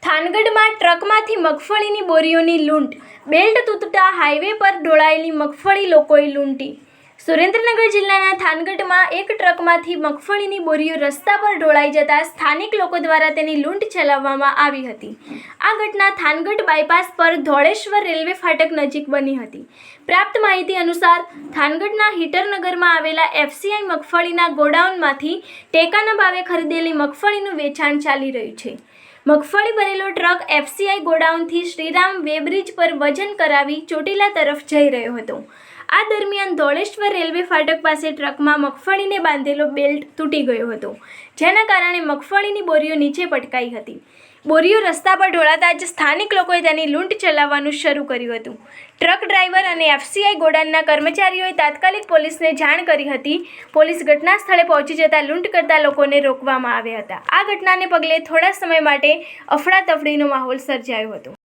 થાનગઢમાં ટ્રકમાંથી મગફળીની બોરીઓની લૂંટ, belt તૂટતા highway પર ઢોળાયેલી મગફળી લોકોએ લૂંટી। સુરેન્દ્રનગર જિલ્લાના થાનગઢમાં એક ટ્રકમાંથી મગફળીની બોરીઓ રસ્તા પર ઢોળાઈ જતા સ્થાનિક લોકો દ્વારા તેની લૂંટ ચલાવવામાં આવી હતી। આ ઘટના થાનગઢ બાયપાસ પર ધોળેશ્વર રેલવે ફાટક નજીક બની હતી। પ્રાપ્ત માહિતી અનુસાર થાનગઢના હીટરનગરમાં આવેલા FCI મગફળીના ગોડાઉનમાંથી ટેકાના ભાવે ખરીદેલી મગફળીનું વેચાણ ચાલી રહ્યું છે। મગફળી ભરેલો ટ્રક FCI ગોડાઉનથી શ્રીરામ વેબ્રિજ પર વજન કરાવી ચોટીલા તરફ જઈ રહ્યો હતો। આ દરમિયાન ધોળેશ્વર રેલવે ફાટક પાસે ટ્રકમાં મગફળીને બાંધેલો બેલ્ટ તૂટી ગયો હતો, જેના કારણે મગફળીની બોરીઓ નીચે પટકાઈ હતી। બોરીઓ રસ્તા પર ઢોળાતા જ સ્થાનિક લોકોએ તેની લૂંટ ચલાવવાનું શરૂ કર્યું હતું। ટ્રક ડ્રાઈવર અને FCI ગોડાઉનના કર્મચારીઓએ તાત્કાલિક પોલીસને જાણ કરી હતી। પોલીસ ઘટના સ્થળે પહોંચી જતા લૂંટ કરતા લોકોને રોકવામાં આવ્યા હતા। આ ઘટનાને પગલે થોડા સમય માટે અફડાતફડીનો માહોલ સર્જાયો હતો।